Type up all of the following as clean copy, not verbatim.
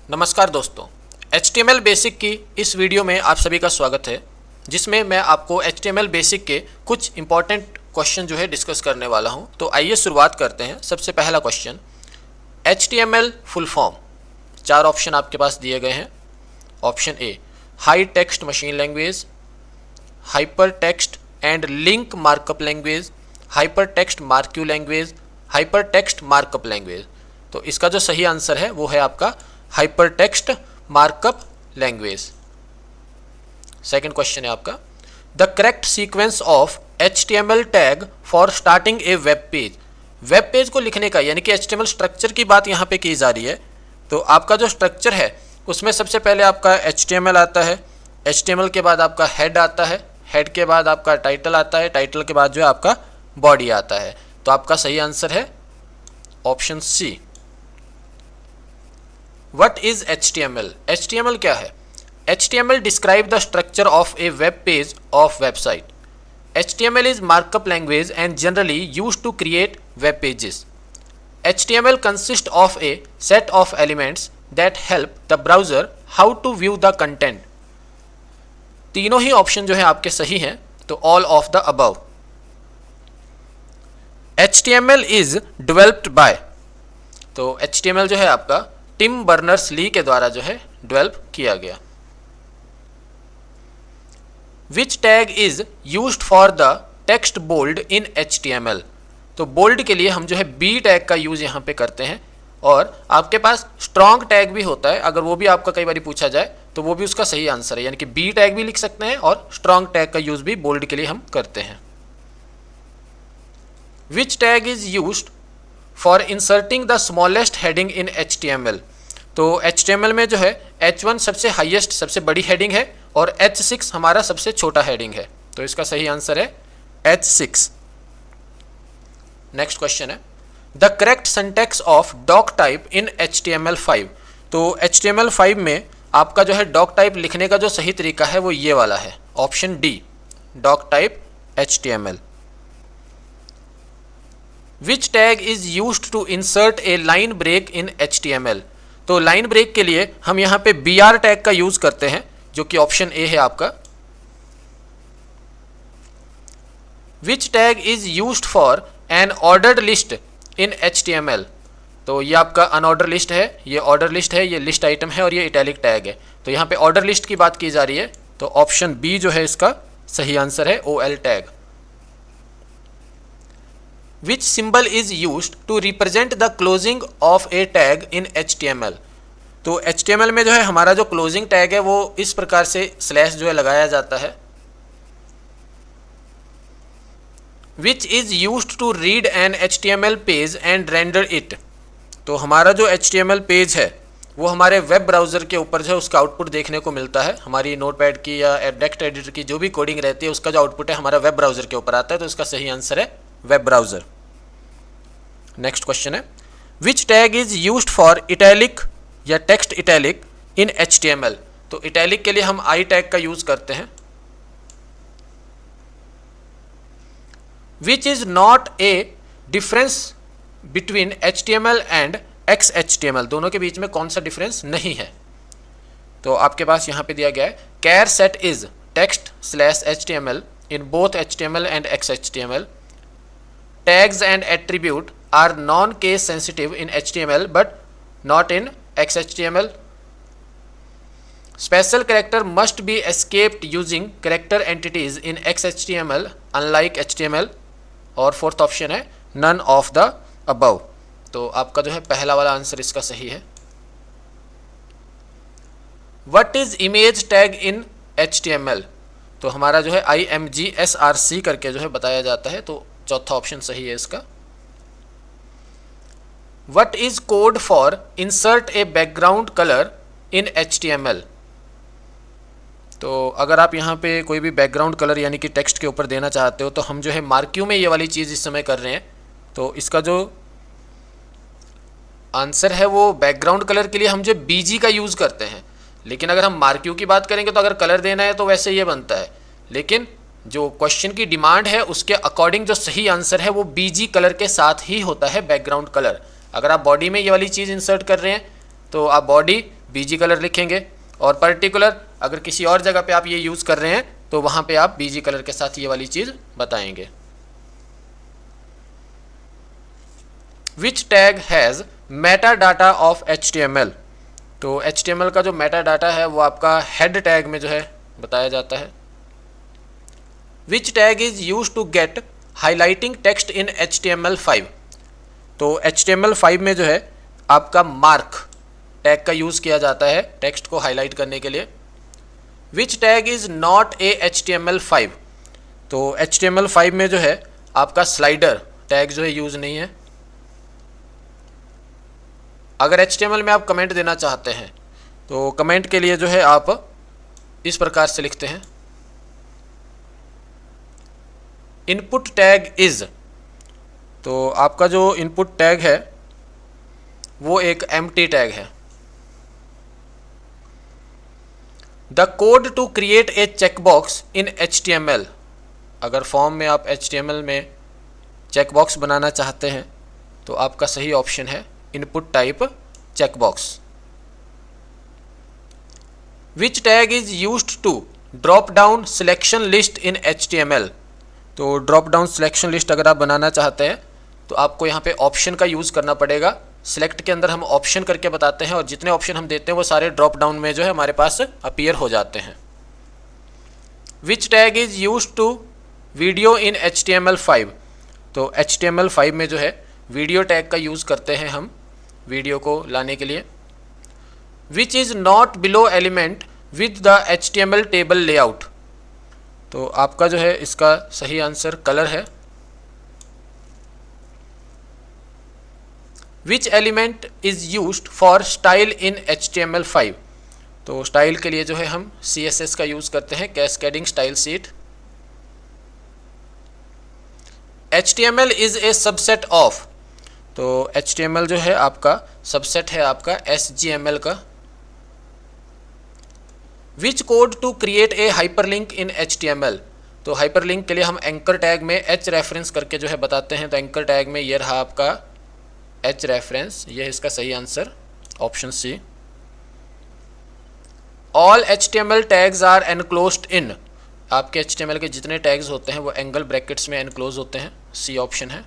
नमस्कार दोस्तों, HTML basic की इस वीडियो में आप सभी का स्वागत है, जिसमें मैं आपको HTML बेसिक के कुछ इंपॉर्टेंट क्वेश्चन जो है डिस्कस करने वाला हूं। तो आइए शुरुआत करते हैं। सबसे पहला question, HTML full form. 4 option आपके पास दिए गए हैं। Option A, high text machine language, hyper text and link markup language, hyper text marquee language, hyper text markup language. तो इसका जो सही आंसर है वो है आपका hyper text markup language. Second question है आपका, the correct sequence of HTML tag for starting A web page. Web page को लिखने का यानी कि HTML स्ट्रक्चर की बात यहाँ पे की जा रही है। तो आपका जो स्ट्रक्चर है उसमें सबसे पहले आपका HTML आता है, HTML के बाद आपका हेड आता है, हेड के बाद आपका टाइटल आता है, टाइटल के बाद जो है आपका बॉडी आता है। तो आपका सही आंसर है option C. What is HTML? HTML क्या है? HTML describe the structure of a web page of website. HTML is markup language and generally used to create web pages. HTML consists of a set of elements that help the browser how to view the content. तीनों ही option जो है आपके सही हैं, तो all of the above. HTML is developed by, तो HTML जो है आपका टिम बर्नर्स-ली के द्वारा जो है डेवलप किया गया। Which tag is used for the text bold in HTML। तो बोल्ड के लिए हम जो है बी टैग का यूज यहाँ पे करते हैं, और आपके पास स्ट्रॉन्ग टैग भी होता है। अगर वो भी आपका कई बार पूछा जाए तो वो भी उसका सही आंसर है, यानी कि बी टैग भी लिख सकते हैं और स्ट्रॉन्ग टैग का यूज भी बोल्ड के लिए हम करते हैं। Which tag is used for inserting the smallest heading in HTML। तो HTML में जो है H1 सबसे हाईएस्ट सबसे बड़ी हेडिंग है और H6 हमारा सबसे छोटा हेडिंग है। तो इसका सही आंसर है H6। नेक्स्ट क्वेश्चन है, the correct syntax of doctype in HTML5। तो HTML5 में आपका जो है डॉक टाइप लिखने का जो सही तरीका है वो ये वाला है, option D, doctype HTML। Which tag is used to insert a line break in HTML। तो लाइन ब्रेक के लिए हम यहाँ पे BR टैग का यूज करते हैं, जो कि ऑप्शन ए है आपका। Which tag is used for an ordered list in HTML। तो ये आपका अनऑर्डर लिस्ट है, ये ऑर्डर लिस्ट है, ये लिस्ट आइटम है और ये इटैलिक टैग है। तो यहाँ पे ऑर्डर लिस्ट की बात की जा रही है, तो ऑप्शन बी जो है इसका सही आंसर है, OL tag. Which symbol is used to represent the closing of a tag in HTML। तो HTML में जो है हमारा जो क्लोजिंग टैग है वो इस प्रकार से स्लैश जो है लगाया जाता है। Which is used to read an HTML page and render it। तो हमारा जो HTML पेज है वो हमारे वेब ब्राउज़र के ऊपर जो है उसका आउटपुट देखने को मिलता है। हमारी नोटपैड की या टेक्स्ट एडिटर की जो भी कोडिंग रहती है उसका जो आउटपुट है हमारा वेब ब्राउज़र के ऊपर आता है। तो इसका सही आंसर है वेब ब्राउज़र। नेक्स्ट क्वेश्चन है, which tag is used for italic या टेक्स्ट इटैलिक इन HTML। तो इटैलिक के लिए हम आई टैग का यूज करते हैं। Which is not a difference between HTML and XHTML। दोनों के बीच में कौन सा डिफरेंस नहीं है। तो आपके पास यहाँ पे दिया गया है, charset is text slash HTML in both HTML and XHTML। Tags and attribute are non-case sensitive in HTML but not in XHTML. Special character must be escaped using character entities in XHTML unlike HTML। और fourth option है none of the above। तो आपका जो है पहला वाला answer इसका सही है। What is image tag in HTML। तो हमारा जो है IMGSRC करके जो है बताया जाता है। तो चौथा ऑप्शन सही है इसका। What is code for insert a background color in HTML। तो अगर आप यहाँ पे कोई भी बैकग्राउंड कलर यानी कि टेक्स्ट के ऊपर देना चाहते हो तो हम जो है मार्क्यू में ये वाली चीज़ इस समय कर रहे हैं। तो इसका जो आंसर है वो बैकग्राउंड कलर के लिए हम जो BG का यूज़ करते हैं। लेकिन अगर हम मार्क्यू की बात करेंगे तो अगर कलर देना है तो वैसे ये बनता है, लेकिन जो क्वेश्चन की डिमांड है उसके अकॉर्डिंग जो सही आंसर है वो BG कलर के साथ ही होता है, बैकग्राउंड कलर। अगर आप बॉडी में ये वाली चीज़ इंसर्ट कर रहे हैं तो आप बॉडी बीजी कलर लिखेंगे, और पर्टिकुलर अगर किसी और जगह पे आप ये यूज़ कर रहे हैं तो वहाँ पे आप बीजी कलर के साथ ये वाली चीज़ बताएंगे। Which tag has meta data of HTML। तो HTML का जो मेटा डाटा है वो आपका हेड टैग में जो है बताया जाता है। Which tag is use to get highlighting text in HTML5। तो HTML5 में जो है आपका मार्क टैग का यूज़ किया जाता है टेक्स्ट को हाईलाइट करने के लिए। Which tag is not a HTML5। तो HTML5 में जो है आपका स्लाइडर टैग जो है यूज़ नहीं है। अगर HTML में आप कमेंट देना चाहते हैं तो कमेंट के लिए जो है आप इस प्रकार से लिखते हैं, इनपुट टैग इज़। तो आपका जो इनपुट टैग है वो एक एम्प्टी टैग है। The code to create a checkbox in HTML। अगर फॉर्म में आप HTML में चेकबॉक्स बनाना चाहते हैं तो आपका सही ऑप्शन है input type checkbox. Which tag is used to drop down selection list in HTML। तो ड्रॉप डाउन सिलेक्शन लिस्ट अगर आप बनाना चाहते हैं तो आपको यहाँ पे ऑप्शन का यूज़ करना पड़ेगा। सिलेक्ट के अंदर हम ऑप्शन करके बताते हैं और जितने ऑप्शन हम देते हैं वो सारे ड्रॉप डाउन में जो है हमारे पास अपीयर हो जाते हैं। Which tag is use to video in HTML5। तो HTML5 में जो है वीडियो टैग का यूज़ करते हैं हम वीडियो को लाने के लिए। Which is not below element with the HTML table layout. तो आपका जो है इसका सही आंसर कलर है। Which element is used for style in HTML5। तो स्टाइल के लिए जो है हम CSS का यूज़ करते हैं, cascading style sheet. HTML is a subset of. तो HTML जो है आपका सबसेट है आपका HGML का। Which code to create a hyperlink in HTML। तो हाइपरलिंक के लिए हम एंकर टैग में H रेफरेंस करके जो है बताते हैं। तो एंकर टैग में ये रहा आपका H रेफरेंस, ये है इसका सही answer option C. All HTML tags are enclosed in. आपके HTML के जितने टैग्स होते हैं वो एंगल ब्रैकेट्स में एनक्लोज होते हैं, सी ऑप्शन है।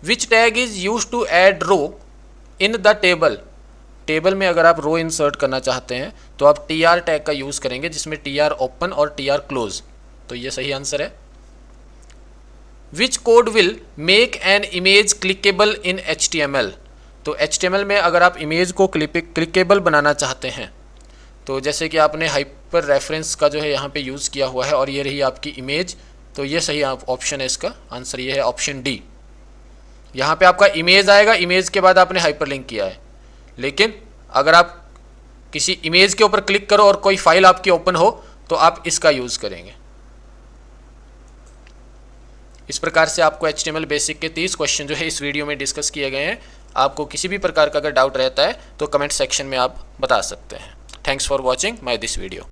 Which tag is use to add row in the table. Table में अगर आप रो इंसर्ट करना चाहते हैं तो आप TR टैग का यूज़ करेंगे जिसमें TR ओपन और TR क्लोज। तो ये सही आंसर है। विच code will make an image clickable in HTML। तो HTML में अगर आप इमेज को क्लिकेबल बनाना चाहते हैं तो जैसे कि आपने हाइपर रेफरेंस का जो है यहाँ पे यूज़ किया हुआ है और ये रही आपकी इमेज, तो ये सही ऑप्शन है, इसका आंसर ये है ऑप्शन डी। यहाँ पे आपका इमेज आएगा, इमेज के बाद आपने हाइपरलिंक किया है, लेकिन अगर आप किसी इमेज के ऊपर क्लिक करो और कोई फाइल आपकी ओपन हो तो आप इसका यूज़ करेंगे। इस प्रकार से आपको HTML बेसिक के 30 क्वेश्चन जो है इस वीडियो में डिस्कस किए गए हैं। आपको किसी भी प्रकार का अगर डाउट रहता है तो कमेंट सेक्शन में आप बता सकते हैं। Thanks for watching my this video.